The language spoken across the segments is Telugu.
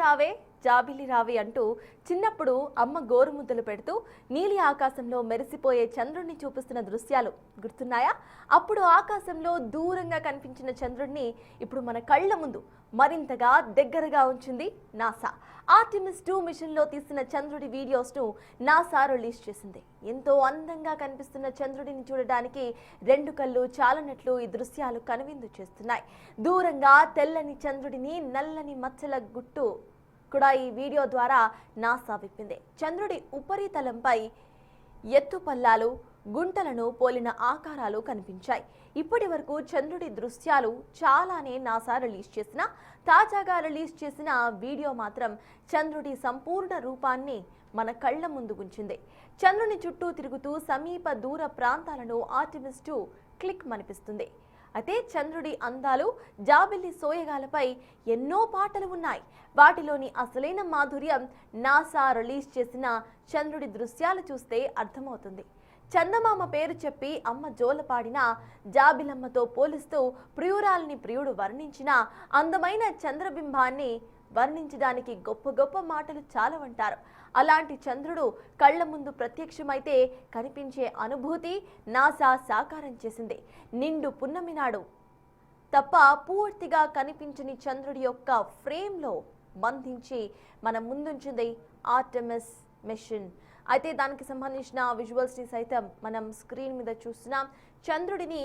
రావే జాబిలి రావే అంటూ చిన్నప్పుడు అమ్మ గోరుముద్దలు పెడుతూ నీలి ఆకాశంలో మెరిసిపోయే చంద్రుడిని చూపిస్తున్న దృశ్యాలు గుర్తున్నాయా? అప్పుడు ఆకాశంలో దూరంగా కనిపించిన చంద్రుడిని ఇప్పుడు మన కళ్ళ ముందు మరింతగా దగ్గరగా ఉంచింది నాసా. ఆర్టెమిస్ 2 మిషన్లో తీసిన చంద్రుడి వీడియోస్ను నాసా రిలీజ్ చేసింది. ఎంతో అందంగా కనిపిస్తున్న చంద్రుడిని చూడడానికి రెండు కళ్ళు చాలనట్లు ఈ దృశ్యాలు కనువిందు చేస్తున్నాయి. దూరంగా తెల్లని చంద్రుడిని నల్లని మచ్చల గుట్టు కూడా ఈ వీడియో ద్వారా నాసా విప్పింది. చంద్రుడి ఉపరితలంపై ఎత్తుపల్లాలు గుంటలను పోలిన ఆకారాలు కనిపించాయి. ఇప్పటి వరకు చంద్రుడి దృశ్యాలు చాలానే నాసా రిలీజ్ చేసిన తాజాగా రిలీజ్ చేసిన వీడియో మాత్రం చంద్రుడి సంపూర్ణ రూపాన్ని మన కళ్ల ముందు ఉంచింది. చంద్రుని చుట్టూ తిరుగుతూ సమీప దూర ప్రాంతాలను ఆర్టెమిస్ 2 క్లిక్ మనిపిస్తుంది. అయితే చంద్రుడి అందాలు జాబిల్లి సోయగాలపై ఎన్నో పాటలు ఉన్నాయి. వాటిలోని అసలైన మాధుర్యం నాసా రిలీజ్ చేసిన చంద్రుడి దృశ్యాలు చూస్తే అర్థమవుతుంది. చందమామ పేరు చెప్పి అమ్మ జోలపాడిన జాబిలమ్మతో పోలిస్తూ ప్రియురాల్ని ప్రియుడు వర్ణించిన అందమైన చంద్రబింబాన్ని వర్ణించడానికి గొప్ప గొప్ప మాటలు చాలవంటారు. అలాంటి చంద్రుడు కళ్ల ముందు ప్రత్యక్షమైతే కనిపించే అనుభూతి నాసా సాకారం చేసింది. నిండు పున్నమి నాడు తప్ప పూర్తిగా కనిపించని చంద్రుడి యొక్క ఫ్రేమ్లో బంధించి మన ముందుంచింది ఆర్టెమిస్ మిషన్. అయితే దానికి సంబంధించిన విజువల్స్ని సైతం మనం స్క్రీన్ మీద చూస్తున్నాం. చంద్రుడిని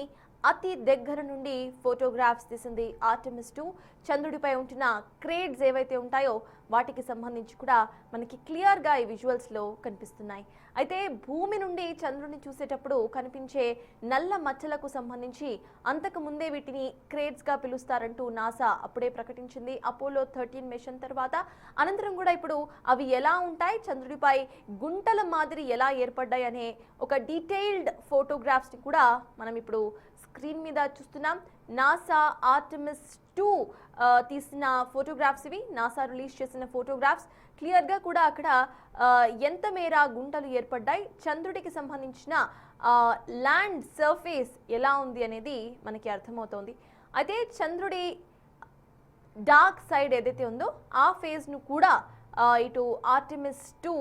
అతి దగ్గర నుండి ఫోటోగ్రాఫ్స్ తీసింది ఆర్టెమిస్ 2. చంద్రుడిపై ఉంటున్న క్రేడ్స్ ఏవైతే ఉంటాయో వాటికి సంబంధించి కూడా మనకి క్లియర్గా ఈ విజువల్స్లో కనిపిస్తున్నాయి. అయితే భూమి నుండి చంద్రుడిని చూసేటప్పుడు కనిపించే నల్ల మచ్చలకు సంబంధించి అంతకు ముందే వీటిని క్రేడ్స్గా పిలుస్తారంటూ నాసా అప్పుడే ప్రకటించింది. అపోలో 13 మిషన్ తర్వాత అనంతరం కూడా ఇప్పుడు అవి ఎలా ఉంటాయి, చంద్రుడిపై గుంటల మాదిరి ఎలా ఏర్పడ్డాయి అనే ఒక డీటెయిల్డ్ ఫోటోగ్రాఫ్స్ని కూడా మనం ఇప్పుడు స్క్రీన్ మీద చూస్తున్నాం. నాసా ఆర్టెమిస్ 2 తీసిన ఫోటోగ్రాఫ్స్ ఇవి. నాసా రిలీజ్ చేసిన ఫోటోగ్రాఫ్స్ క్లియర్గా కూడా అక్కడ ఎంత మేర గుంటలు ఏర్పడ్డాయి, చంద్రుడికి సంబంధించిన ల్యాండ్ సర్ఫేస్ ఎలా ఉంది అనేది మనకి అర్థమవుతోంది. అయితే చంద్రుడి డార్క్ సైడ్ ఏదైతే ఉందో ఆ ఫేజ్ను కూడా ఇటు ఆర్టెమిస్ 2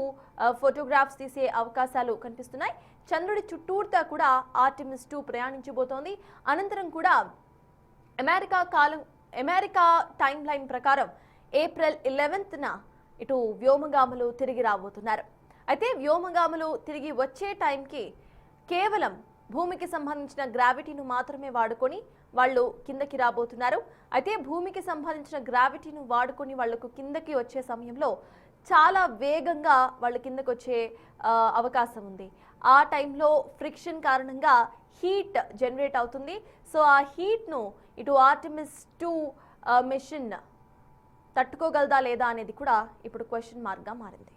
ఫోటోగ్రాఫ్స్ తీసే అవకాశాలు కనిపిస్తున్నాయి. చంద్రుడి చుట్టూర్తా కూడా ఆర్టెమిస్ 2 ప్రయాణించబోతోంది. అనంతరం కూడా అమెరికా టైం లైన్ ప్రకారం ఏప్రిల్ 11న ఇటు వ్యోమగాములు తిరిగి రాబోతున్నారు. అయితే వ్యోమగాములు తిరిగి వచ్చే టైంకి కేవలం భూమికి సంబంధించిన గ్రావిటీను మాత్రమే వాడుకొని వాళ్ళు కిందకి రాబోతున్నారు. అయితే భూమికి సంబంధించిన గ్రావిటీను వాడుకొని వాళ్లకు కిందకి వచ్చే సమయంలో చాలా వేగంగా వాళ్ళు కిందకి వచ్చే అవకాశం ఉంది. ఆ టైంలో ఫ్రిక్షన్ కారణంగా హీట్ జనరేట్ అవుతుంది. సో ఆ హీట్ను ఇటు ఆర్టెమిస్ 2 మిషన్ తట్టుకోగలదా లేదా అనేది కూడా ఇప్పుడు క్వశ్చన్ మార్క్గా మారింది.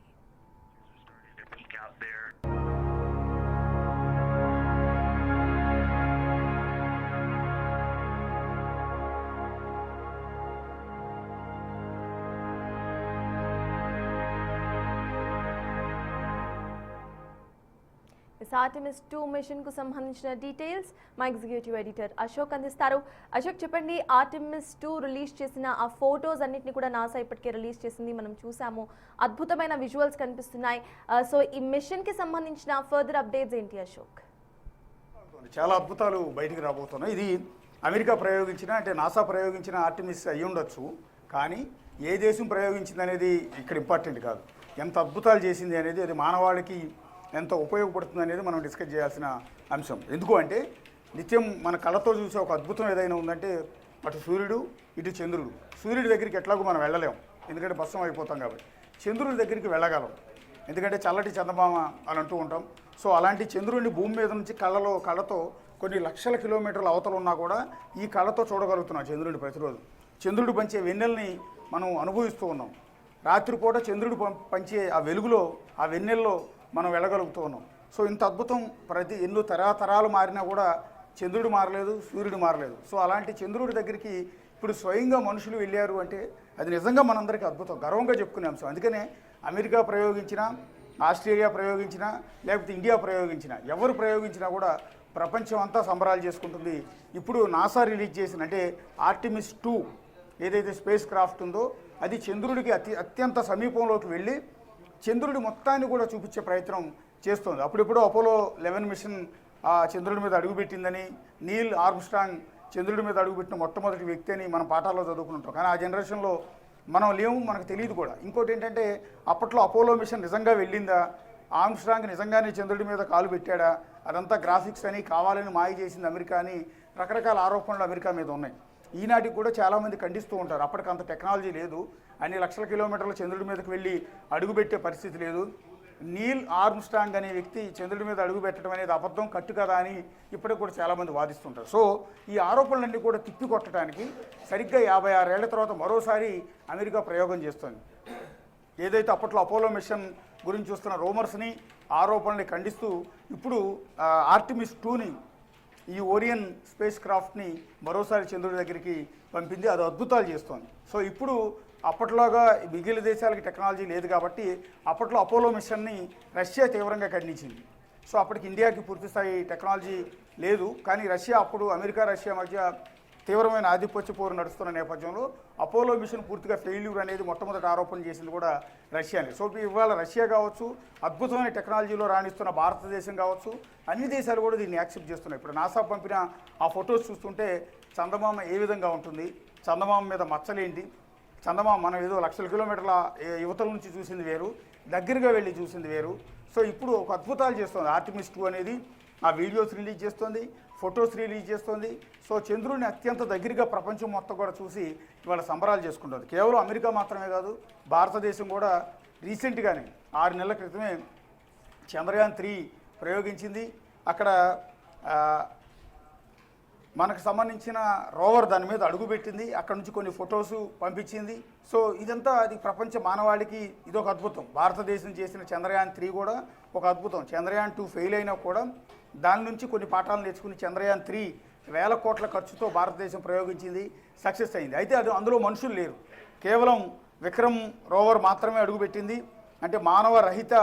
ఆర్టెమిస్ 2 మిషన్ కు సంబంధించిన డీటెయిల్స్ మా ఎగ్జిక్యూటివ్ ఎడిటర్ అశోక్ అందిస్తారు. అశోక్, చెప్పండి, ఆర్టెమిస్ 2 రిలీజ్ చేసిన ఆ ఫోటోస్ అన్నిటిని కూడా నాసా ఇప్పటికే రిలీజ్ చేసింది, మనం చూసాము. అద్భుతమైన విజువల్స్ కనిపిస్తున్నాయి. సో ఈ మిషన్ కి సంబంధించిన ఫర్దర్ అప్డేట్స్ ఏంటి అశోక్? చాలా అద్భుతాలు బయటికి రాబోతున్నాయి. ఇది అమెరికా ప్రయోగించిన, అంటే నాసా ప్రయోగించిన ఆర్టెమిస్ అయ్యి ఉండొచ్చు, కానీ ఏ దేశం ప్రయోగించింది అనేది ఇక్కడ ఇంపార్టెంట్ కాదు. ఎంత అద్భుతాలు చేసింది అనేది, అది మానవాళికి ఎంత ఉపయోగపడుతుంది అనేది మనం డిస్కస్ చేయాల్సిన అంశం. ఎందుకు అంటే నిత్యం మన కళ్ళతో చూసే ఒక అద్భుతం ఏదైనా ఉందంటే అటు సూర్యుడు ఇటు చంద్రుడు. సూర్యుడి దగ్గరికి ఎట్లాగో మనం వెళ్ళలేం, ఎందుకంటే భస్మం అయిపోతాం కాబట్టి. చంద్రుడి దగ్గరికి వెళ్ళగలం, ఎందుకంటే చల్లటి చందమామ అని అంటూ ఉంటాం. సో అలాంటి చంద్రుడిని భూమి మీద నుంచి కళ్ళతో కొన్ని లక్షల కిలోమీటర్ల అవతల ఉన్నా కూడా ఈ కళ్ళతో చూడగలుగుతున్నాం చంద్రుడిని ప్రతిరోజు. చంద్రుడు పంచే వెన్నెల్ని మనం అనుభవిస్తూ ఉన్నాం. రాత్రిపూట చంద్రుడు పంచే ఆ వెలుగులో, ఆ వెన్నెల్లో మనం వెళ్ళగలుగుతూ ఉన్నాం. సో ఇంత అద్భుతం ఎన్నో తరాలు మారినా కూడా చంద్రుడు మారలేదు, సూర్యుడు మారలేదు. సో అలాంటి చంద్రుడి దగ్గరికి ఇప్పుడు స్వయంగా మనుషులు వెళ్ళారు అంటే అది నిజంగా మనందరికీ అద్భుతం, గర్వంగా చెప్పుకునే అంశం. అందుకనే అమెరికా ప్రయోగించినా, ఆస్ట్రేలియా ప్రయోగించినా, లేకపోతే ఇండియా ప్రయోగించినా, ఎవరు ప్రయోగించినా కూడా ప్రపంచం అంతా సంబరాలు చేసుకుంటుంది. ఇప్పుడు నాసా రిలీజ్ చేసిన, అంటే ఆర్టెమిస్ 2 ఏదైతే స్పేస్ క్రాఫ్ట్ ఉందో అది చంద్రుడికి అత్యంత సమీపంలోకి వెళ్ళి చంద్రుడి మొత్తాన్ని కూడా చూపించే ప్రయత్నం చేస్తోంది. అప్పుడిప్పుడు అపోలో 11 మిషన్ చంద్రుడి మీద అడుగుపెట్టిందని, నీల్ ఆర్మ్స్ట్రాంగ్ చంద్రుడి మీద అడుగుపెట్టిన మొట్టమొదటి వ్యక్తి అని మనం పాఠాల్లో చదువుకుంటాం. కానీ ఆ జనరేషన్లో మనం లేవు, మనకు తెలియదు కూడా. ఇంకోటి ఏంటంటే అప్పట్లో అపోలో మిషన్ నిజంగా వెళ్ళిందా, ఆర్మ్స్ట్రాంగ్ నిజంగానే చంద్రుడి మీద కాలు పెట్టాడా, అదంతా గ్రాఫిక్స్ అని కావాలని మాయ చేసింది అమెరికా అని రకరకాల ఆరోపణలు అమెరికా మీద ఉన్నాయి. ఈనాటికి కూడా చాలామంది ఖండిస్తూ ఉంటారు. అప్పటికి అంత టెక్నాలజీ లేదు, అన్ని లక్షల కిలోమీటర్ల చంద్రుడి మీదకి వెళ్ళి అడుగుపెట్టే పరిస్థితి లేదు. నీల్ ఆర్మ్స్ట్రాంగ్ అనే వ్యక్తి చంద్రుడి మీద అడుగు పెట్టడం అనేది అబద్ధం, కట్టు కదా అని ఇప్పటికి కూడా చాలామంది వాదిస్తుంటారు. సో ఈ ఆరోపణలన్నీ కూడా తిప్పికొట్టడానికి సరిగ్గా 56 ఏళ్ల తర్వాత మరోసారి అమెరికా ప్రయోగం చేస్తుంది. ఏదైతే అప్పట్లో అపోలో మిషన్ గురించి చూస్తున్న రూమర్స్ని, ఆరోపణల్ని ఖండిస్తూ ఇప్పుడు ఆర్టిమిస్ 2ని, ఈ ఓరియన్ స్పేస్ క్రాఫ్ట్ని మరోసారి చంద్రుడి దగ్గరికి పంపింది. అది అద్భుతాలు చేస్తోంది. సో ఇప్పుడు అప్పట్లోగా మిగిలిన దేశాలకి టెక్నాలజీ లేదు కాబట్టి అప్పట్లో అపోలో మిషన్ని రష్యా తీవ్రంగా ఖండించింది. సో అప్పటికి ఇండియాకి పూర్తిస్థాయి టెక్నాలజీ లేదు. కానీ రష్యా అప్పుడు అమెరికా రష్యా మధ్య తీవ్రమైన ఆధిపత్య పోరు నడుస్తున్న నేపథ్యంలో అపోలో మిషన్ పూర్తిగా ఫెయిల్యూర్ అనేది మొట్టమొదటి ఆరోపణ చేసింది కూడా రష్యానే. సో ఇవాళ రష్యా కావచ్చు, అద్భుతమైన టెక్నాలజీలో రాణిస్తున్న భారతదేశం కావచ్చు, అన్ని దేశాలు కూడా దీన్ని యాక్సెప్ట్ చేస్తున్నాయి. ఇప్పుడు నాసా పంపిన ఆ ఫొటోస్ చూస్తుంటే చందమామ ఏ విధంగా ఉంటుంది, చందమామ మీద మచ్చలేంటి, చందమామ మనం ఏదో లక్షల కిలోమీటర్ల యువతల నుంచి చూసింది వేరు, దగ్గరగా వెళ్ళి చూసింది వేరు. సో ఇప్పుడు ఒక అద్భుతాలు చేస్తుంది ఆర్టిమిస్ 2 అనేది. ఆ వీడియోస్ రిలీజ్ చేస్తుంది, ఫొటోస్ రిలీజ్ చేస్తుంది. సో చంద్రుడిని అత్యంత దగ్గరగా ప్రపంచం మొత్తం కూడా చూసి ఇవాళ సంబరాలు చేసుకుంటుంది. కేవలం అమెరికా మాత్రమే కాదు, భారతదేశం కూడా రీసెంట్గానే 6 నెలల క్రితమే చంద్రయాన్ 3 ప్రయోగించింది. అక్కడ మనకు సంబంధించిన రోవర్ దాని మీద అడుగుపెట్టింది, అక్కడ నుంచి కొన్ని ఫొటోసు పంపించింది. సో ఇదంతా అది ప్రపంచ మానవాళికి ఇదొక అద్భుతం. భారతదేశం చేసిన చంద్రయాన్ 3 కూడా ఒక అద్భుతం. చంద్రయాన్ 2 ఫెయిల్ అయినా కూడా దాని నుంచి కొన్ని పాఠాలు నేర్చుకుని చంద్రయాన్ 3 వేల కోట్ల ఖర్చుతో భారతదేశం ప్రయోగించింది, సక్సెస్ అయింది. అయితే అది అందులో మనుషులు లేరు, కేవలం విక్రమ్ రోవర్ మాత్రమే అడుగుపెట్టింది. అంటే మానవ రహిత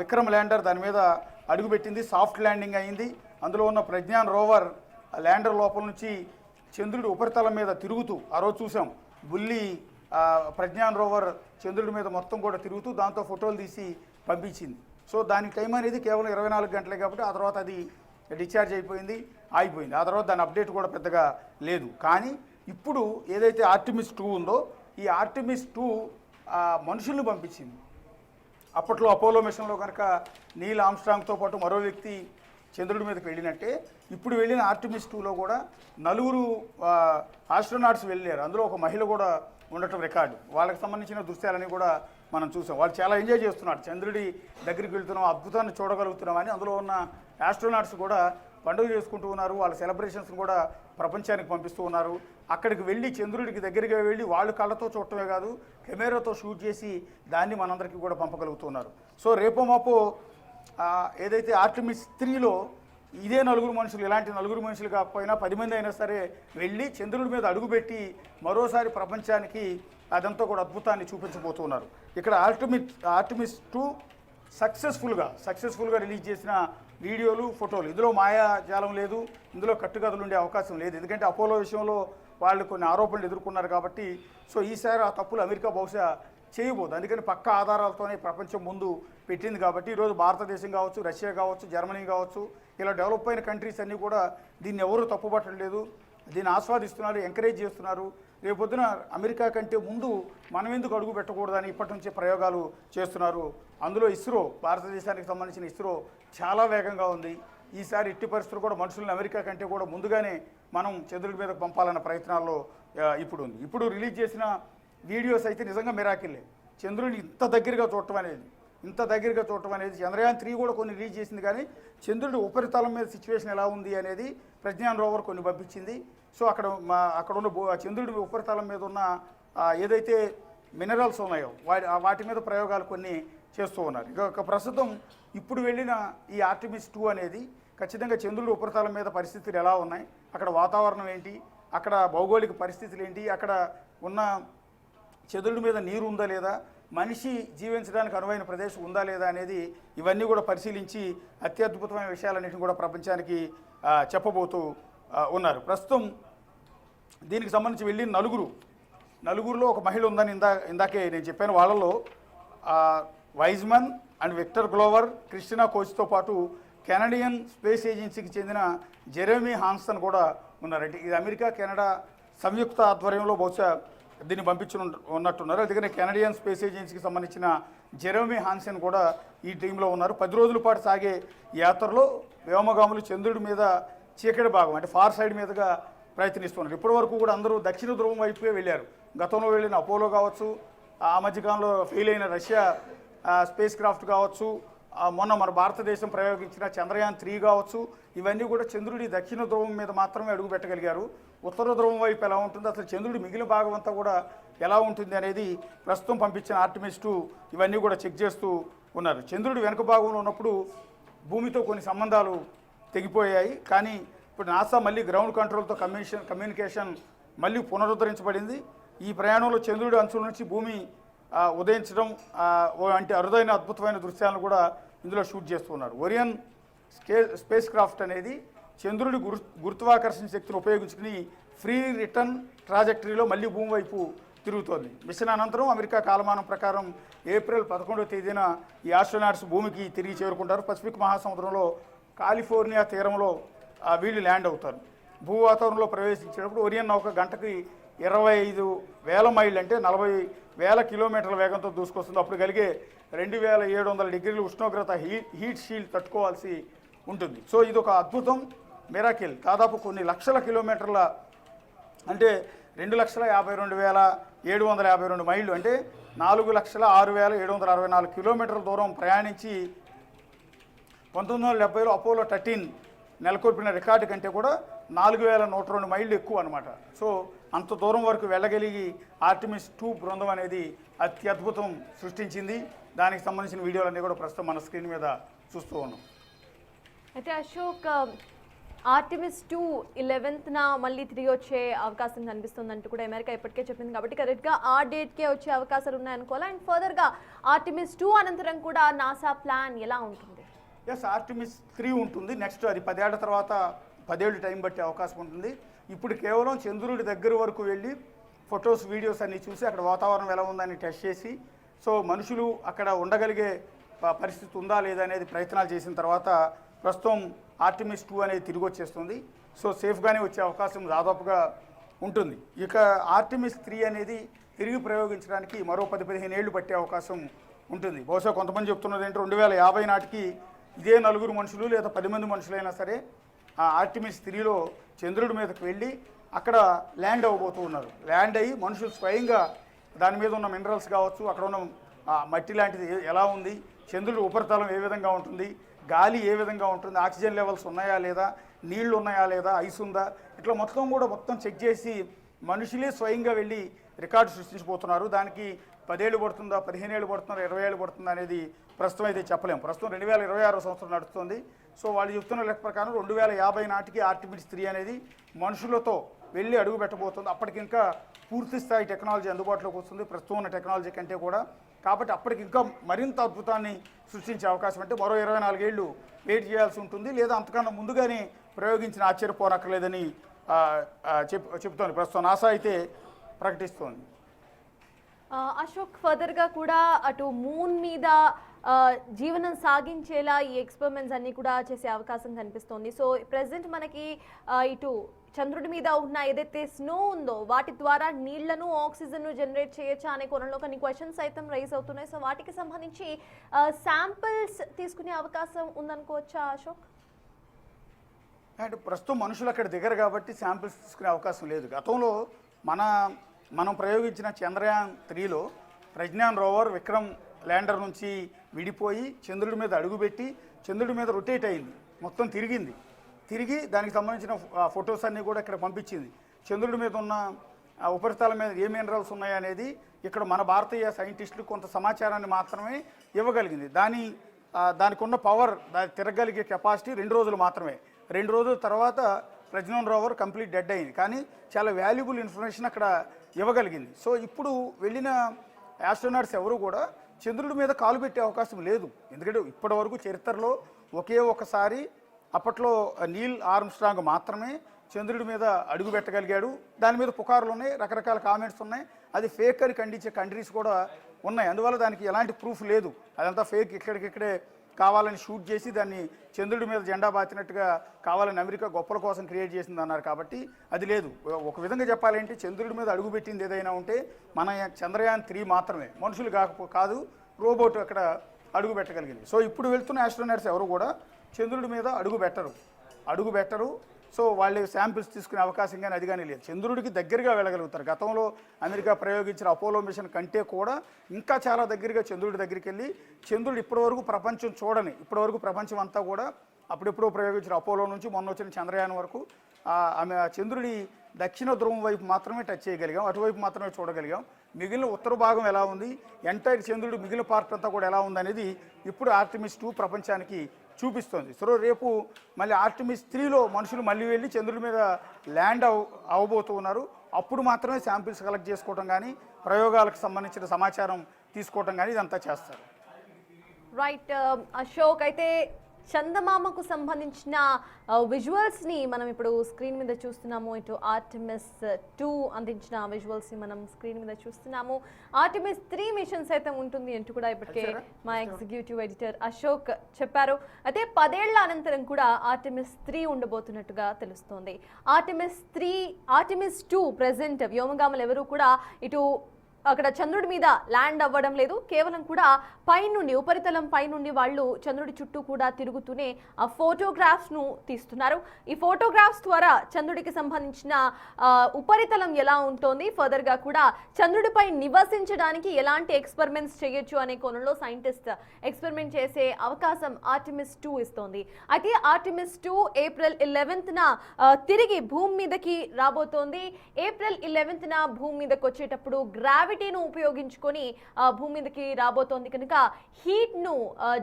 విక్రమ్ ల్యాండర్ దాని మీద అడుగుపెట్టింది, సాఫ్ట్ ల్యాండింగ్ అయింది. అందులో ఉన్న ప్రజ్ఞాన్ రోవర్ ల్యాండర్ లోపల నుంచి చంద్రుడి ఉపరితలం మీద తిరుగుతూ, ఆ రోజు చూసాం బుల్లి ప్రజ్ఞాన్ రోవర్ చంద్రుడి మీద మొత్తం కూడా తిరుగుతూ దాంతో ఫోటోలు తీసి పంపించింది. సో దానికి టైం అనేది కేవలం 24 గంటలే కాబట్టి ఆ తర్వాత అది డిశ్చార్జ్ అయిపోయింది, ఆగిపోయింది. ఆ తర్వాత దాని అప్డేట్ కూడా పెద్దగా లేదు. కానీ ఇప్పుడు ఏదైతే ఆర్టిమిస్ 2 ఉందో, ఈ ఆర్టిమిస్ 2 మనుషుల్ని పంపించింది. అప్పట్లో అపోలో మిషన్లో కనుక నీల్ ఆర్మ్స్ట్రాంగ్తో పాటు మరో వ్యక్తి చంద్రుడి మీదకి వెళ్ళినట్టే ఇప్పుడు వెళ్ళిన ఆర్టిమిస్ 2లో కూడా 4 ఆస్ట్రోనాట్స్ వెళ్ళారు. అందులో ఒక మహిళ కూడా ఉండటం రికార్డు. వాళ్ళకి సంబంధించిన దృశ్యాలని కూడా మనం చూసాం. వాళ్ళు చాలా ఎంజాయ్ చేస్తున్నారు, చంద్రుడి దగ్గరికి వెళ్తున్నాం, అద్భుతాన్ని చూడగలుగుతున్నామని. అందులో ఉన్న ఆస్ట్రోనాట్స్ కూడా పండుగ చేసుకుంటూ ఉన్నారు, వాళ్ళ సెలబ్రేషన్స్ని కూడా ప్రపంచానికి పంపిస్తూ ఉన్నారు. అక్కడికి వెళ్ళి చంద్రుడికి దగ్గరగా వెళ్ళి వాళ్ళు కళ్ళతో చూడటమే కాదు, కెమెరాతో షూట్ చేసి దాన్ని మనందరికీ కూడా పంపగలుగుతున్నారు. సో రేపో మాపో ఏదైతే ఆర్టిమిస్ 3లో ఇదే 4 మనుషులు, ఇలాంటి 4 మనుషులు కాకపోయినా 10 మంది అయినా సరే వెళ్ళి చంద్రుడి మీద అడుగుపెట్టి మరోసారి ప్రపంచానికి అదంతా కూడా అద్భుతాన్ని చూపించబోతున్నారు. ఇక్కడ ఆర్టిమిస్ 2 సక్సెస్ఫుల్గా రిలీజ్ చేసిన వీడియోలు, ఫోటోలు, ఇందులో మాయాజాలం లేదు, ఇందులో కట్టుకథలు ఉండే అవకాశం లేదు. ఎందుకంటే అపోలో విషయంలో వాళ్ళు కొన్ని ఆరోపణలు ఎదుర్కొన్నారు కాబట్టి. సో ఈసారి ఆ తప్పులు అమెరికా బహుశా చేయబోదు. అందుకని పక్క ఆధారాలతోనే ప్రపంచం ముందు పెట్టింది కాబట్టి ఈరోజు భారతదేశం కావచ్చు, రష్యా కావచ్చు, జర్మనీ కావచ్చు, ఇలా డెవలప్ అయిన కంట్రీస్ అన్నీ కూడా దీన్ని ఎవరూ తప్పుపట్టలేదు, దీన్ని ఆస్వాదిస్తున్నారు, ఎంకరేజ్ చేస్తున్నారు. రేపొద్దున అమెరికా కంటే ముందు మనం ఎందుకు అడుగు పెట్టకూడదని ఇప్పటి నుంచే ప్రయోగాలు చేస్తున్నారు. అందులో ఇస్రో, భారతదేశానికి సంబంధించిన ఇస్రో చాలా వేగంగా ఉంది. ఈసారి ఎట్టి పరిస్థితులు కూడా మనుషులను అమెరికా కంటే కూడా ముందుగానే మనం చంద్రుడి మీదకు పంపాలన్న ప్రయత్నాల్లో ఇప్పుడు ఉంది. ఇప్పుడు రిలీజ్ చేసిన వీడియోస్ అయితే నిజంగా మిరాకిల్లే. చంద్రుడిని ఇంత దగ్గరగా చూడటం అనేది చంద్రయాన్ 3 కూడా కొన్ని రిలీజ్ చేసింది. కానీ చంద్రుడి ఉపరితలం మీద సిచ్యువేషన్ ఎలా ఉంది అనేది ప్రజ్ఞాన్ రోవర్ కొన్ని పంపించింది. సో అక్కడ ఉన్న చంద్రుడి ఉపరితలం మీద ఉన్న ఏదైతే మినరల్స్ ఉన్నాయో వాటి మీద ప్రయోగాలు కొన్ని చేస్తూ ఉన్నారు. ఇక ప్రస్తుతం ఇప్పుడు వెళ్ళిన ఈ ఆర్టిమిస్ 2 అనేది ఖచ్చితంగా చంద్రుడి ఉపరితలం మీద పరిస్థితులు ఎలా ఉన్నాయి, అక్కడ వాతావరణం ఏంటి, అక్కడ భౌగోళిక పరిస్థితులు ఏంటి, అక్కడ ఉన్న చంద్రుడి మీద నీరు ఉందా లేదా, మనిషి జీవించడానికి అనువైన ప్రదేశం ఉందా లేదా అనేది ఇవన్నీ కూడా పరిశీలించి అత్యద్భుతమైన విషయాలన్నింటినీ కూడా ప్రపంచానికి చెప్పబోతూ ఉన్నారు. ప్రస్తుతం దీనికి సంబంధించి వెళ్ళిన నలుగురిలో ఒక మహిళ ఉందని ఇందాకే నేను చెప్పాను. వాళ్ళలో Wiseman and Victor Glover, Christina కోచ్తో పాటు కెనడియన్ స్పేస్ ఏజెన్సీకి చెందిన జెరెమీ హాన్సన్ కూడా ఉన్నారంటే ఇది అమెరికా కెనడా సంయుక్త ఆధ్వర్యంలో బహుశా దీన్ని ఉన్నట్టున్నారు. అందుకని కెనడియన్ స్పేస్ ఏజెన్సీకి సంబంధించిన జెరెమీ హాన్సన్ కూడా ఈ టీంలో ఉన్నారు. 10 రోజుల పాటు సాగే యాత్రలో వ్యోమగాములు చంద్రుడి మీద చీకటి భాగం అంటే ఫార్ సైడ్ మీదుగా ప్రయత్నిస్తున్నారు. ఇప్పటి వరకు కూడా అందరూ దక్షిణ ధ్రువం వైపుకే వెళ్ళారు. గతంలో వెళ్ళిన అపోలో కావచ్చు, ఆ మధ్యకాలంలో ఫెయిల్ అయిన రష్యా స్పేస్ క్రాఫ్ట్ కావచ్చు, మొన్న మన భారతదేశం ప్రయోగించిన చంద్రయాన్ 3 కావచ్చు, ఇవన్నీ కూడా చంద్రుడి దక్షిణ ధ్రువం మీద మాత్రమే అడుగు పెట్టగలిగారు. ఉత్తర ధ్రువం వైపు ఎలా ఉంటుంది, అసలు చంద్రుడి మిగిలిన భాగం అంతా కూడా ఎలా ఉంటుంది అనేది ప్రస్తుతం పంపించిన ఆర్టిమిస్ 2 ఇవన్నీ కూడా చెక్ చేస్తూ ఉన్నారు. చంద్రుడి వెనుక భాగంలో ఉన్నప్పుడు భూమితో కొన్ని సంబంధాలు తెగిపోయాయి. కానీ ఇప్పుడు నాసా మళ్ళీ గ్రౌండ్ కంట్రోల్తో కమ్యూనికేషన్ మళ్ళీ పునరుద్ధరించబడింది. ఈ ప్రయాణంలో చంద్రుడి అంచుల నుంచి భూమి ఉదయించడం వంటి అరుదైన అద్భుతమైన దృశ్యాలను కూడా ఇందులో షూట్ చేస్తున్నారు. ఒరియన్ స్పేస్ క్రాఫ్ట్ అనేది చంద్రుడి గురుత్వాకర్షణ శక్తిని ఉపయోగించుకుని ఫ్రీ రిటర్న్ ట్రాజెక్టరీలో మళ్ళీ భూమి వైపు తిరుగుతోంది. మిషన్ అనంతరం అమెరికా కాలమానం ప్రకారం ఏప్రిల్ 11వ తేదీన ఈ ఆస్ట్రోనాట్స్ భూమికి తిరిగి చేరుకుంటారు. పసిఫిక్ మహాసముద్రంలో కాలిఫోర్నియా తీరంలో వీళ్ళు ల్యాండ్ అవుతారు. భూ వాతావరణంలో ప్రవేశించేటప్పుడు ఒరియన్ నౌక గంటకి 25,000 మైళ్ళు అంటే 40,000 కిలోమీటర్ల వేగంతో దూసుకొస్తుంది. అప్పుడు కలిగే 2,700 డిగ్రీల ఉష్ణోగ్రత హీట్ షీల్డ్ తట్టుకోవాల్సి ఉంటుంది. సో ఇది ఒక అద్భుతం, మిరాకిల్. దాదాపు కొన్ని లక్షల కిలోమీటర్ల అంటే 2,52,752 మైళ్ళు అంటే 4,06,764 కిలోమీటర్ల దూరం ప్రయాణించి 1970లో అపోలో 13 నెలకొల్పిన రికార్డు కంటే కూడా 4,102 మైళ్ళు ఎక్కువ అనమాట. సో అంత దూరం వరకు వెళ్ళగలిగి ఆర్టిమిస్ 2 బృందం అనేది అత్యద్భుతం సృష్టించింది. దానికి సంబంధించిన వీడియోలన్నీ కూడా ప్రస్తుతం మన స్క్రీన్ మీద చూస్తూ ఉన్నాం. అయితే అశోక్, ఆర్టిమిస్ 2 11న మళ్ళీ తిరిగి వచ్చే అవకాశం కనిపిస్తుందంటూ కూడా అమెరికా ఇప్పటికే చెప్పింది. కాబట్టి కరెక్ట్గా ఆ డేట్కే వచ్చే అవకాశాలు ఉన్నాయనుకోవాలి. అండ్ ఫర్దర్గా ఆర్టిమిస్ 2 అనంతరం కూడా నాసా ప్లాన్ ఎలా ఉంటుంది? ఎస్, ఆర్టిమిస్ 3 ఉంటుంది. నెక్స్ట్ అది 10 ఏళ్ల తర్వాత 10 ఏళ్ళు టైం బట్టే అవకాశం ఉంటుంది. ఇప్పుడు కేవలం చంద్రుడి దగ్గర వరకు వెళ్ళి ఫొటోస్ వీడియోస్ అన్నీ చూసి అక్కడ వాతావరణం ఎలా ఉందని టెస్ట్ చేసి సో మనుషులు అక్కడ ఉండగలిగే పరిస్థితి ఉందా లేదా అనేది ప్రయత్నాలు చేసిన తర్వాత ప్రస్తుతం ఆర్టిమిస్ 2 అనేది తిరిగి వచ్చేస్తుంది. సో సేఫ్గానే వచ్చే అవకాశం దాదాపుగా ఉంటుంది. ఇక ఆర్టిమిస్ 3 అనేది తిరిగి ప్రయోగించడానికి మరో 10-15 ఏళ్ళు పట్టే అవకాశం ఉంటుంది. బహుశా కొంతమంది చెప్తున్నది ఏంటంటే 2050 నాటికి ఇదే 9 మనుషులు లేదా 10 మంది మనుషులైనా సరే ఆ ఆర్టిమిస్ 3లో చంద్రుడి మీదకి వెళ్ళి అక్కడ ల్యాండ్ అవ్వబోతూ ఉన్నారు. ల్యాండ్ అయ్యి మనుషులు స్వయంగా దాని మీద ఉన్న మినరల్స్ కావచ్చు, అక్కడ ఉన్న మట్టి లాంటిది ఎలా ఉంది, చంద్రుడి ఉపరితలం ఏ విధంగా ఉంటుంది, గాలి ఏ విధంగా ఉంటుంది, ఆక్సిజన్ లెవెల్స్ ఉన్నాయా లేదా, నీళ్లు ఉన్నాయా లేదా, ఐస్ ఉందా, ఇట్లా మొత్తం చెక్ చేసి మనుషులే స్వయంగా వెళ్ళి రికార్డు సృష్టించబోతున్నారు. దానికి 10 ఏళ్ళు పడుతుందా, 15 ఏళ్ళు పడుతుందా, 20 ఏళ్ళు పడుతుందా అనేది ప్రస్తుతం అయితే చెప్పలేము. ప్రస్తుతం 2026 సంవత్సరం నడుస్తుంది. సో వాళ్ళు చెప్తున్న లెక్క ప్రకారం 2050 నాటికి ఆర్టిమిస్ 3 అనేది మనుషులతో వెళ్ళి అడుగు పెట్టబోతుంది. అప్పటికి ఇంకా పూర్తి స్థాయి టెక్నాలజీ అందుబాటులోకి వస్తుంది ప్రస్తుతం ఉన్న టెక్నాలజీ కంటే కూడా. కాబట్టి అప్పటికి ఇంకా మరింత అద్భుతాన్ని సృష్టించే అవకాశం అంటే మరో 24 ఏళ్ళు వెయిట్ చేయాల్సి ఉంటుంది, లేదా అంతకన్నా ముందుగానే ప్రయోగించిన ఆశ్చర్యపోనక్కర్లేదని చెప్తోంది ప్రస్తుతం నాసా అయితే ప్రకటిస్తోంది. అశోక్, ఫర్దర్గా కూడా అటు మూన్ మీద జీవనం సాగించేలా ఈ ఎక్స్పెరిమెంట్స్ అన్నీ కూడా చేసే అవకాశం కనిపిస్తోంది. సో ప్రెసెంట్ మనకి ఇటు చంద్రుడి మీద ఉన్న ఏదైతే స్నో ఉందో వాటి ద్వారా నీళ్లను ఆక్సిజన్ను జనరేట్ చేయొచ్చా అనే కోణంలో కొన్ని క్వశ్చన్స్ సైతం రైజ్ అవుతున్నాయి. సో వాటికి సంబంధించి శాంపిల్స్ తీసుకునే అవకాశం ఉందనుకోవచ్చా అశోక్? అండ్ ప్రస్తుతం మనుషులు అక్కడ దిగరు కాబట్టి శాంపిల్స్ తీసుకునే అవకాశం లేదు. గతంలో మనం ప్రయోగించిన చంద్రయాన్ 3లో ప్రజ్ఞాన్ రోవర్ విక్రమ్ ల్యాండర్ నుంచి విడిపోయి చంద్రుడి మీద అడుగుపెట్టి చంద్రుడి మీద రొటేట్ అయింది, మొత్తం తిరిగి దానికి సంబంధించిన ఫొటోస్ అన్నీ కూడా ఇక్కడ పంపించింది. చంద్రుడి మీద ఉన్న ఉపరితలం మీద ఏ మినరల్స్ ఉన్నాయనేది ఇక్కడ మన భారతీయ సైంటిస్టులు కొంత సమాచారాన్ని మాత్రమే ఇవ్వగలిగింది. దానికి ఉన్న పవర్, దానికి తిరగలిగే కెపాసిటీ 2 రోజులు మాత్రమే. 2 రోజుల తర్వాత ప్రజ్ఞాన్ రోవర్ కంప్లీట్ డెడ్ అయింది, కానీ చాలా వాల్యుబుల్ ఇన్ఫర్మేషన్ అక్కడ ఇవ్వగలిగింది. సో ఇప్పుడు వెళ్ళిన ఆస్ట్రోనాట్స్ ఎవరు కూడా చంద్రుడి మీద కాలు పెట్టే అవకాశం లేదు. ఎందుకంటే ఇప్పటి వరకు చరిత్రలో ఒకే ఒకసారి అప్పట్లో నీల్ ఆర్మ్స్ట్రాంగ్ మాత్రమే చంద్రుడి మీద అడుగు పెట్టగలిగాడు. దాని మీద పుకార్లు ఉన్నాయి, రకరకాల కామెంట్స్ ఉన్నాయి. అది ఫేక్ అని ఖండించే కంట్రీస్ కూడా ఉన్నాయి. అందువల్ల దానికి ఎలాంటి ప్రూఫ్ లేదు, అదంతా ఫేక్, ఇక్కడికిక్కడే కావాలని షూట్ చేసి దాన్ని చంద్రుడి మీద జెండా బాతినట్టుగా కావాలని అమెరికా గొప్పల కోసం క్రియేట్ చేసింది అన్నారు. కాబట్టి అది లేదు. ఒక విధంగా చెప్పాలంటే చంద్రుడి మీద అడుగుపెట్టింది ఏదైనా ఉంటే మన చంద్రయాన్ 3 మాత్రమే, మనుషులు కాదు, రోబోట్ అక్కడ అడుగు పెట్టగలిగింది. సో ఇప్పుడు వెళ్తున్న ఆస్ట్రోనట్స్ ఎవరు కూడా చంద్రుడి మీద అడుగు పెట్టరు. సో వాళ్ళు శాంపిల్స్ తీసుకునే అవకాశం కానీ అది కానీ లేదు. చంద్రుడికి దగ్గరగా వెళ్ళగలుగుతారు. గతంలో అమెరికా ప్రయోగించిన అపోలో మిషన్ కంటే కూడా ఇంకా చాలా దగ్గరగా చంద్రుడి దగ్గరికి వెళ్ళి చంద్రుడు ఇప్పటివరకు ప్రపంచం చూడని, ఇప్పటివరకు ప్రపంచం అంతా కూడా అప్పుడెప్పుడో ప్రయోగించిన అపోలో నుంచి మొన్న వచ్చిన చంద్రయాన్ వరకు ఆమె చంద్రుడి దక్షిణ ధ్రువం వైపు మాత్రమే టచ్ చేయగలిగాం, అటువైపు మాత్రమే చూడగలిగాం. మిగిలిన ఉత్తర భాగం ఎలా ఉంది, ఎంటైర్ చంద్రుడు మిగిలిన పార్ట్ అంతా కూడా ఎలా ఉందనేది ఇప్పుడు ఆర్టెమిస్ 2 ప్రపంచానికి చూపిస్తోంది. సో రేపు మళ్ళీ ఆర్టెమిస్ 3లో మనుషులు మళ్ళీ వెళ్ళి చంద్రుడి మీద ల్యాండ్ అవ్వబోతూ ఉన్నారు. అప్పుడు మాత్రమే శాంపిల్స్ కలెక్ట్ చేసుకోవడం కానీ ప్రయోగాలకు సంబంధించిన సమాచారం తీసుకోవడం కానీ ఇదంతా చేస్తారు. రైట్ అశోక్, అయితే చందమామకు సంబంధించిన విజువల్స్ని మనం ఇప్పుడు స్క్రీన్ మీద చూస్తున్నాము. ఇటు ఆర్టెమిస్ 2 అందించిన విజువల్స్ని మనం స్క్రీన్ మీద చూస్తున్నాము. ఆర్టెమిస్ 3 మిషన్స్ అయితే ఉంటుంది అంటూ కూడా ఇప్పటికే మా ఎగ్జిక్యూటివ్ ఎడిటర్ అశోక్ చెప్పారు. అయితే 10 ఏళ్ల అనంతరం కూడా ఆర్టెమిస్ 3 ఉండబోతున్నట్టుగా తెలుస్తోంది. ఆర్టెమిస్ 2 ప్రెసెంట్ వ్యోమగాములు ఎవరు కూడా ఇటు అక్కడ చంద్రుడి మీద ల్యాండ్ అవ్వడం లేదు. కేవలం కూడా పైనుండి, ఉపరితలం పైనుండి వాళ్ళు చంద్రుడి చుట్టూ కూడా తిరుగుతూనే ఆ ఫోటోగ్రాఫ్స్ను తీస్తున్నారు. ఈ ఫోటోగ్రాఫ్స్ ద్వారా చంద్రుడికి సంబంధించిన ఉపరితలం ఎలా ఉంటుంది, ఫర్దర్గా కూడా చంద్రుడిపై నివసించడానికి ఎలాంటి ఎక్స్పెరిమెంట్స్ చేయొచ్చు అనే కోణంలో సైంటిస్ట్ ఎక్స్పెరిమెంట్ చేసే అవకాశం ఆర్టెమిస్ 2 ఇస్తోంది. అయితే ఆర్టెమిస్ 2 ఏప్రిల్ 11న తిరిగి భూమి మీదకి రాబోతోంది. ఏప్రిల్ 11న భూమి మీదకి వచ్చేటప్పుడు గ్రావిటీను ఉపయోగించుకొని భూమి మీదకి రాబోతోంది కనుక హీట్ను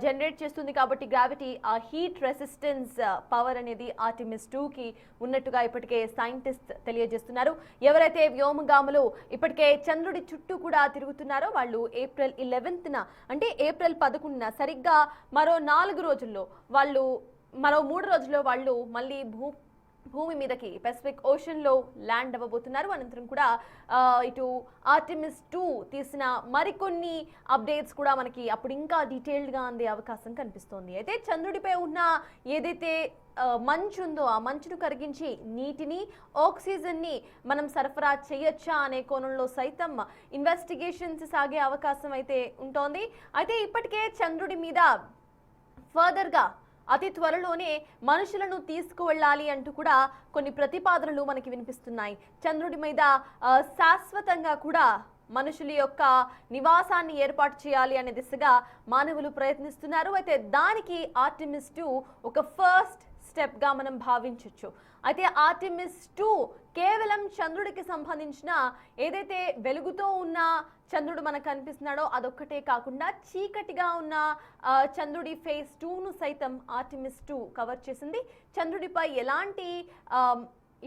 జనరేట్ చేస్తుంది. కాబట్టి గ్రావిటీ ఆ హీట్ రెసిస్టెన్స్ పవర్ అనేది ఆర్టెమిస్ 2కి ఉన్నట్టుగా ఇప్పటికే సైంటిస్ట్ తెలియజేస్తున్నారు. ఎవరైతే వ్యోమగాములు ఇప్పటికే చంద్రుడి చుట్టూ కూడా తిరుగుతున్నారో వాళ్ళు ఏప్రిల్ 11న అంటే ఏప్రిల్ 11న సరిగ్గా మరో 4 రోజుల్లో వాళ్ళు, మరో 3 రోజుల్లో వాళ్ళు మళ్ళీ భూమి మీదకి పెసిఫిక్ ఓషన్లో ల్యాండ్ అవ్వబోతున్నారు. అనంతరం కూడా ఇటు ఆర్టెమిస్ 2 తీసిన మరికొన్ని అప్డేట్స్ కూడా మనకి అప్పుడు ఇంకా డీటెయిల్డ్గా అందే అవకాశం కనిపిస్తోంది. అయితే చంద్రుడిపై ఉన్న ఏదైతే మంచు ఉందో ఆ మంచును కరిగించి నీటిని, ఆక్సిజన్ని మనం సరఫరా చేయొచ్చా అనే కోణంలో సైతం ఇన్వెస్టిగేషన్స్ సాగే అవకాశం అయితే ఉంటోంది. అయితే ఇప్పటికే చంద్రుడి మీద ఫర్దర్గా అతి త్వరలోనే మనుషులను తీసుకువెళ్ళాలి అంటూ కూడా కొన్ని ప్రతిపాదనలు మనకి వినిపిస్తున్నాయి. చంద్రుడి మీద శాశ్వతంగా కూడా మనుషుల యొక్క నివాసాన్ని ఏర్పాటు చేయాలి అనే దిశగా మానవులు ప్రయత్నిస్తున్నారు. అయితే దానికి ఆర్టెమిస్ 2 ఒక ఫస్ట్ స్టెప్గా మనం భావించవచ్చు. అయితే ఆర్టెమిస్ 2 కేవలం చంద్రుడికి సంబంధించిన ఏదైతే వెలుగుతో ఉన్న చంద్రుడు మనకు కనిపిస్తున్నాడో అదొక్కటే కాకుండా చీకటిగా ఉన్న చంద్రుడి ఫేజ్ 2ను సైతం ఆర్టెమిస్ 2 కవర్ చేసింది. చంద్రుడిపై ఎలాంటి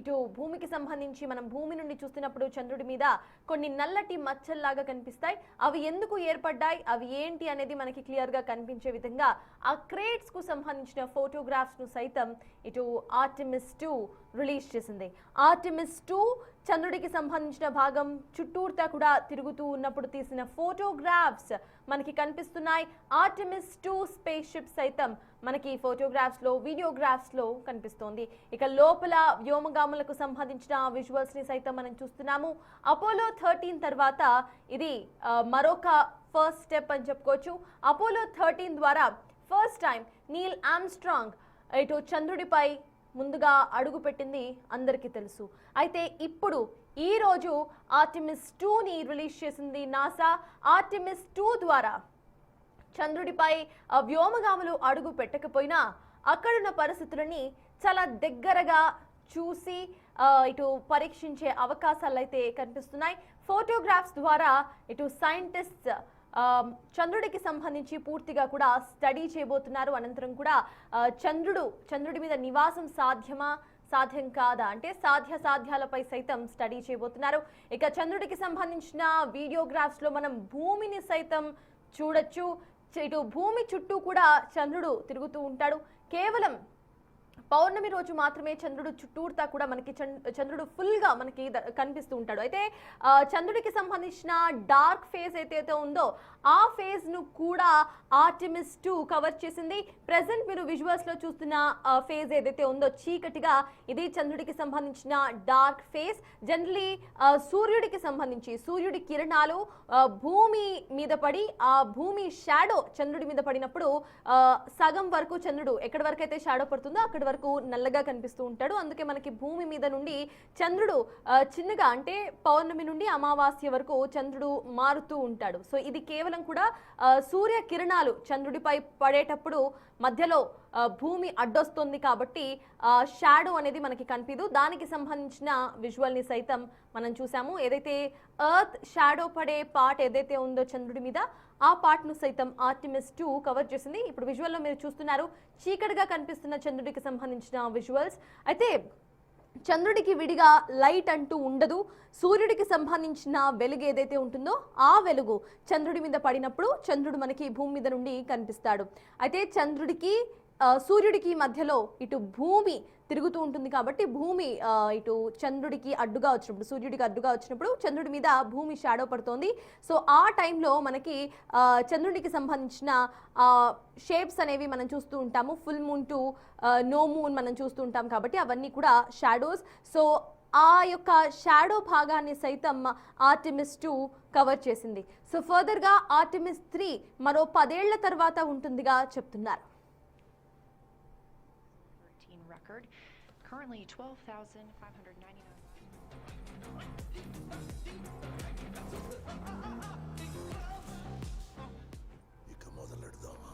ఇటు భూమికి సంబంధించి మనం భూమి నుండి చూస్తున్నప్పుడు చంద్రుడి మీద కొన్ని నల్లటి మచ్చల్లాగా కనిపిస్తాయి. అవి ఎందుకు ఏర్పడ్డాయి, అవి ఏంటి అనేది మనకి క్లియర్గా కనిపించే విధంగా ఆ క్రేట్స్కు సంబంధించిన ఫోటోగ్రాఫ్స్ను సైతం ఇటు ఆర్టెమిస్ 2 రిలీజ్ చేసింది. ఆర్టెమిస్ 2 చంద్రుడికి సంబంధించిన భాగం చుట్టూర్తా కూడా తిరుగుతూ ఉన్నప్పుడు తీసిన ఫోటోగ్రాఫ్స్ మనకి కనిపిస్తున్నాయి. ఆర్టెమిస్ 2 స్పేస్ షిప్ సైతం మనకి ఫోటోగ్రాఫ్స్లో, వీడియోగ్రాఫ్స్లో కనిపిస్తోంది. ఇక లోపల వ్యోమగాములకు సంబంధించిన విజువల్స్ని సైతం మనం చూస్తున్నాము. అపోలో 13 తర్వాత ఇది మరొక ఫస్ట్ స్టెప్ అని చెప్పుకోవచ్చు. అపోలో 13 ద్వారా ఫస్ట్ టైం నీల్ ఆర్మ్స్ట్రాంగ్ ఇటు చంద్రుడిపై ముందుగా అడుగు పెట్టింది అందరికీ తెలుసు. అయితే ఇప్పుడు ఈ రోజు ఆర్టెమిస్ 2ని రిలీజ్ చేసింది నాసా. ఆర్టెమిస్ 2 ద్వారా చంద్రుడిపై వ్యోమగాములు అడుగు పెట్టకపోయినా అక్కడున్న పరిస్థితులని చాలా దగ్గరగా చూసి ఇటు పరీక్షించే అవకాశాలు అయితే కనిపిస్తున్నాయి. ఫోటోగ్రాఫ్స్ ద్వారా ఇటు సైంటిస్ట్ చంద్రుడికి సంబంధించి పూర్తిగా కూడా స్టడీ చేయబోతున్నారు. అనంతరం కూడా చంద్రుడి మీద నివాసం సాధ్యం కాదా అంటే సాధ్యాలపై సైతం స్టడీ చేయబోతున్నారు. ఇక చంద్రుడికి సంబంధించిన వీడియోగ్రాఫ్స్లో మనం భూమిని సైతం చూడొచ్చు. ఇటు భూమి చుట్టూ కూడా చంద్రుడు తిరుగుతూ ఉంటాడు. కేవలం పౌర్ణమి రోజు మాత్రమే చంద్రుడు చుట్టూర్తా కూడా మనకి చంద్రుడు ఫుల్గా మనకి కనిపిస్తూ ఉంటాడు. అయితే చంద్రుడికి సంబంధించిన డార్క్ ఫేజ్ ఏదైతే ఉందో ఆ ఫేజ్ ను కూడా ఆర్టెమిస్ 2 కవర్ చేసింది. ప్రెసెంట్ మీరు విజువల్స్ లో చూస్తున్న ఫేజ్ ఏదైతే ఉందో చీకటిగా, ఇది చంద్రుడికి సంబంధించిన డార్క్ ఫేజ్. జనరలీ సూర్యుడికి సంబంధించి సూర్యుడి కిరణాలు భూమి మీద పడి ఆ భూమి షాడో చంద్రుడి మీద పడినప్పుడు సగం వరకు చంద్రుడు ఎక్కడి వరకు అయితే షాడో పడుతుందో అక్కడి వరకు నల్లగా కనిపిస్తూ ఉంటాడు. అందుకే మనకి భూమి మీద నుండి చంద్రుడు చిన్నగా, అంటే పౌర్ణమి నుండి అమావాస్య వరకు చంద్రుడు మారుతూ ఉంటాడు. సో ఇది కేవలం కూడా సూర్య కిరణాలు చంద్రుడిపై పడేటప్పుడు మధ్యలో భూమి అడ్డొస్తుంది కాబట్టి షాడో అనేది మనకి కనిపించదు. దానికి సంబంధించిన విజువల్ని సైతం మనం చూసాము. ఏదైతే ఎర్త్ షాడో పడే పార్ట్ ఏదైతే ఉందో చంద్రుడి మీద, ఆ పార్ట్ను సైతం ఆర్టెమిస్ 2 కవర్ చేసింది. ఇప్పుడు విజువల్లో మీరు చూస్తున్నారు చీకటిగా కనిపిస్తున్న చంద్రుడికి సంబంధించిన విజువల్స్. అయితే చంద్రుడికి విడిగా లైట్ అంటూ ఉండదు. సూర్యుడికి సంబంధించిన వెలుగు ఏదైతే ఉంటుందో ఆ వెలుగు చంద్రుడి మీద పడినప్పుడు చంద్రుడు మనకి భూమి మీద నుండి కనిపిస్తాడు. అయితే చంద్రుడికి సూర్యుడికి మధ్యలో ఇటు భూమి తిరుగుతూ ఉంటుంది కాబట్టి భూమి ఇటు చంద్రుడికి అడ్డుగా వచ్చినప్పుడు, సూర్యుడికి అడ్డుగా వచ్చినప్పుడు చంద్రుడి మీద భూమి షాడో పడుతోంది. సో ఆ టైంలో మనకి చంద్రుడికి సంబంధించిన షేప్స్ అనేవి మనం చూస్తూ ఉంటాము. Full moon to know moon మనం చూస్తూ ఉంటాం కాబట్టి అవన్నీ కూడా షాడోస్. సో ఆ యొక్క షాడో భాగాన్ని సైతం ఆర్టెమిస్ 2 కవర్ చేసింది. సో ఫర్దర్గా ఆర్టెమిస్ 3 మరో 10 ఏళ్ల తర్వాత ఉంటుందిగా చెప్తున్నారు. Record currently 12,599. ఇక మొదలెడదామా?